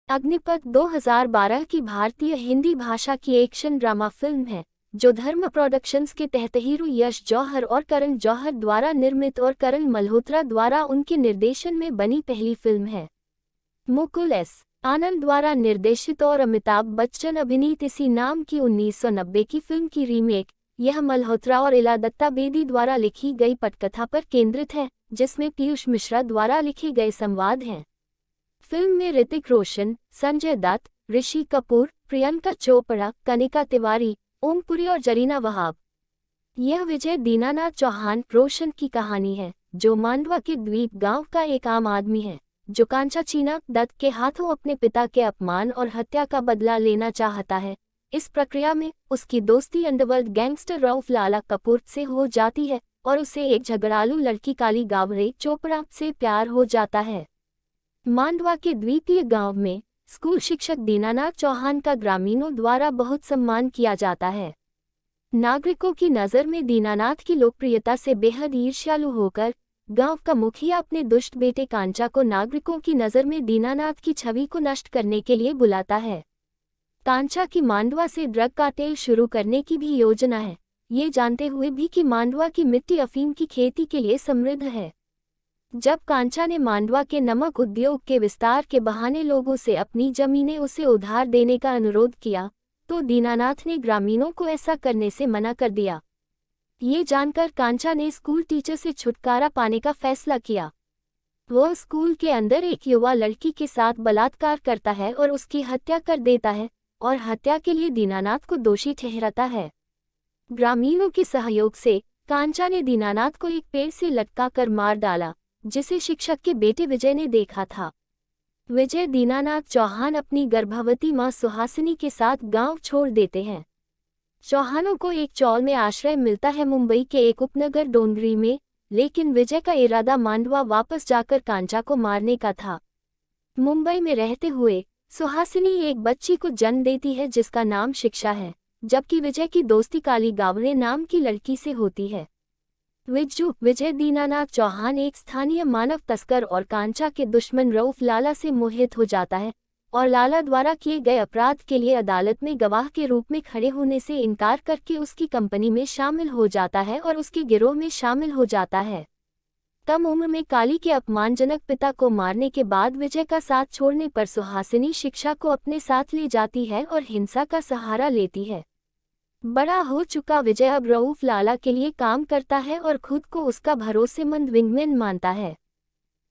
अग्निपथ 2012 की भारतीय हिंदी भाषा की एक्शन ड्रामा फिल्म है जो धर्म प्रोडक्शंस के तहत हीरो यश जौहर और करण जौहर द्वारा निर्मित और करण मल्होत्रा द्वारा उनके निर्देशन में बनी पहली फिल्म है। मुकुल एस आनंद द्वारा निर्देशित और अमिताभ बच्चन अभिनीत इसी नाम की 1990 की फिल्म की रीमेक यह मल्होत्रा और इला दत्ता बेदी द्वारा लिखी गई पटकथा पर केंद्रित है, जिसमें पीयूष मिश्रा द्वारा लिखे गए संवाद हैं। फिल्म में ऋतिक रोशन, संजय दत्त, ऋषि कपूर, प्रियंका चोपड़ा, कनिका तिवारी, ओम पुरी और जरीना वहाब। यह विजय दीनानाथ चौहान रोशन की कहानी है, जो मांडवा के द्वीप गांव का एक आम आदमी है जो कांचा चीना दत्त के हाथों अपने पिता के अपमान और हत्या का बदला लेना चाहता है। इस प्रक्रिया में उसकी दोस्ती अंडरवर्ल्ड गैंगस्टर रऊफ लाला कपूर से हो जाती है और उसे एक झगड़ालू लड़की काली गावरे चोपड़ा से प्यार हो जाता है। मांडवा के द्वीपीय गांव में स्कूल शिक्षक दीनानाथ चौहान का ग्रामीणों द्वारा बहुत सम्मान किया जाता है। नागरिकों की नज़र में दीनानाथ की लोकप्रियता से बेहद ईर्ष्यालु होकर गांव का मुखिया अपने दुष्ट बेटे कांचा को नागरिकों की नज़र में दीनानाथ की छवि को नष्ट करने के लिए बुलाता है। कांचा की मांडवा से ड्रग कार्टेल शुरू करने की भी योजना है, ये जानते हुए भी कि मांडवा की मिट्टी अफीम की खेती के लिए समृद्ध है। जब कांचा ने मांडवा के नमक उद्योग के विस्तार के बहाने लोगों से अपनी जमीनें उसे उधार देने का अनुरोध किया, तो दीनानाथ ने ग्रामीणों को ऐसा करने से मना कर दिया। ये जानकर कांचा ने स्कूल टीचर से छुटकारा पाने का फैसला किया। वह स्कूल के अंदर एक युवा लड़की के साथ बलात्कार करता है और उसकी हत्या कर देता है और हत्या के लिए दीनानाथ को दोषी ठहराता है। ग्रामीणों के सहयोग से कांचा ने दीनानाथ को एक पेड़ से लटका कर मार डाला, जिसे शिक्षक के बेटे विजय ने देखा था। विजय दीनानाथ चौहान अपनी गर्भवती मां सुहासिनी के साथ गांव छोड़ देते हैं। चौहानों को एक चौल में आश्रय मिलता है मुंबई के एक उपनगर डोंगरी में, लेकिन विजय का इरादा मांडवा वापस जाकर कांचा को मारने का था। मुंबई में रहते हुए सुहासिनी एक बच्ची को जन्म देती है जिसका नाम शिक्षा है, जबकि विजय की दोस्ती काली गावरे नाम की लड़की से होती है। विजय दीनानाथ चौहान एक स्थानीय मानव तस्कर और कांचा के दुश्मन रऊफ लाला से मोहित हो जाता है और लाला द्वारा किए गए अपराध के लिए अदालत में गवाह के रूप में खड़े होने से इनकार करके उसकी कंपनी में शामिल हो जाता है और उसके गिरोह में शामिल हो जाता है। कम उम्र में काली के अपमानजनक पिता को मारने के बाद विजय का साथ छोड़ने पर सुहासिनी शिक्षा को अपने साथ ले जाती है और हिंसा का सहारा लेती है। बड़ा हो चुका विजय अब रऊफ लाला के लिए काम करता है और खुद को उसका भरोसेमंद विंगमैन मानता है।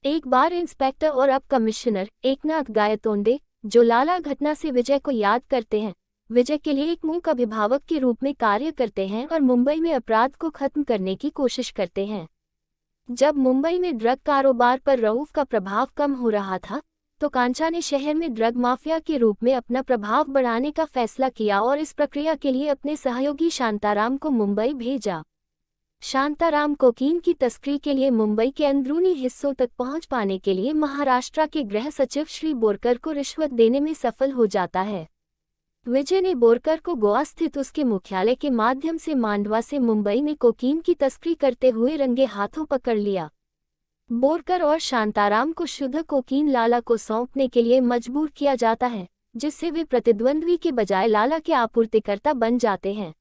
एक बार इंस्पेक्टर और अब कमिश्नर एकनाथ गायतोंडे, जो लाला घटना से विजय को याद करते हैं, विजय के लिए एक मूक अभिभावक के रूप में कार्य करते हैं और मुंबई में अपराध को खत्म करने की कोशिश करते हैं। जब मुंबई में ड्रग कारोबार पर रऊफ का प्रभाव कम हो रहा था, तो कांचा ने शहर में ड्रग माफिया के रूप में अपना प्रभाव बढ़ाने का फैसला किया और इस प्रक्रिया के लिए अपने सहयोगी शांताराम को मुंबई भेजा। शांताराम कोकीन की तस्करी के लिए मुंबई के अंदरूनी हिस्सों तक पहुंच पाने के लिए महाराष्ट्र के गृह सचिव श्री बोरकर को रिश्वत देने में सफल हो जाता है। विजय ने बोरकर को गोवा स्थित उसके मुख्यालय के माध्यम से मांडवा से मुंबई में कोकीन की तस्करी करते हुए रंगे हाथों पकड़ लिया। बोरकर और शांताराम को शुद्ध कोकीन लाला को सौंपने के लिए मजबूर किया जाता है, जिससे वे प्रतिद्वंद्वी के बजाय लाला के आपूर्तिकर्ता बन जाते हैं।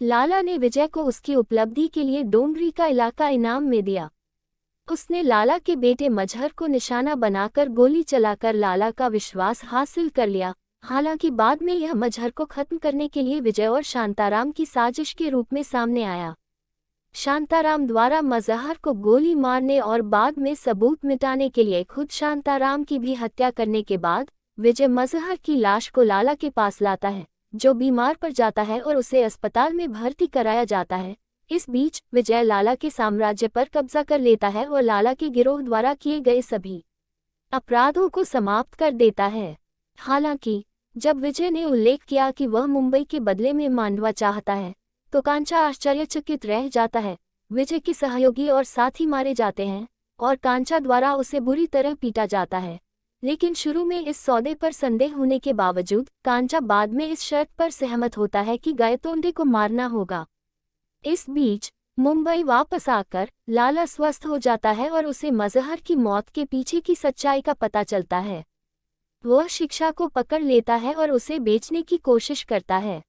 लाला ने विजय को उसकी उपलब्धि के लिए डोंगरी का इलाका इनाम में दिया। उसने लाला के बेटे मजहर को निशाना बनाकर गोली चलाकर लाला का विश्वास हासिल कर लिया। हालांकि बाद में यह मजहर को खत्म करने के लिए विजय और शांताराम की साजिश के रूप में सामने आया। शांताराम द्वारा मजहर को गोली मारने और बाद में सबूत मिटाने के लिए खुद शांताराम की भी हत्या करने के बाद विजय मजहर की लाश को लाला के पास लाता है, जो बीमार पड़ जाता है और उसे अस्पताल में भर्ती कराया जाता है। इस बीच विजय लाला के साम्राज्य पर कब्जा कर लेता है और लाला के गिरोह द्वारा किए गए सभी अपराधों को समाप्त कर देता है। हालांकि जब विजय ने उल्लेख किया कि वह मुंबई के बदले में मांडवा चाहता है, तो कांचा आश्चर्यचकित रह जाता है। विजय के सहयोगी और साथी मारे जाते हैं और कांचा द्वारा उसे बुरी तरह पीटा जाता है, लेकिन शुरू में इस सौदे पर संदेह होने के बावजूद कांचा बाद में इस शर्त पर सहमत होता है कि गायतोंडे को मारना होगा। इस बीच मुंबई वापस आकर लाला स्वस्थ हो जाता है और उसे मजहर की मौत के पीछे की सच्चाई का पता चलता है। वह शिक्षा को पकड़ लेता है और उसे बेचने की कोशिश करता है।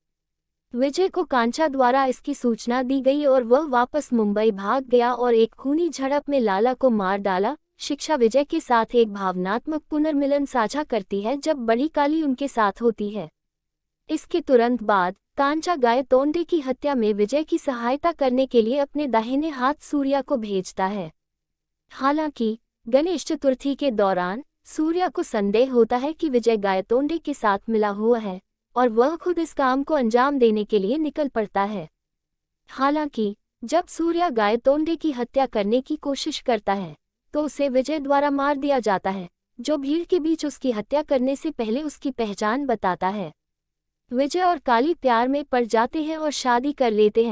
विजय को कांचा द्वारा इसकी सूचना दी गई और वह वापस मुंबई भाग गया और एक खूनी झड़प में लाला को मार डाला। शिक्षा विजय के साथ एक भावनात्मक पुनर्मिलन साझा करती है जब बड़ी काली उनके साथ होती है। इसके तुरंत बाद कांचा गायतोंडे की हत्या में विजय की सहायता करने के लिए अपने दाहिने हाथ सूर्या को भेजता है। हालांकि गणेश चतुर्थी के दौरान सूर्या को संदेह होता है कि विजय गायतोंडे के साथ मिला हुआ है और वह खुद इस काम को अंजाम देने के लिए निकल पड़ता है। हालांकि जब सूर्या गायतोंडे की हत्या करने की कोशिश करता है तो उसे विजय द्वारा मार दिया जाता है, जो भीड़ के बीच उसकी हत्या करने से पहले उसकी पहचान बताता है। विजय और काली प्यार में पड़ जाते हैं और शादी कर लेते हैं।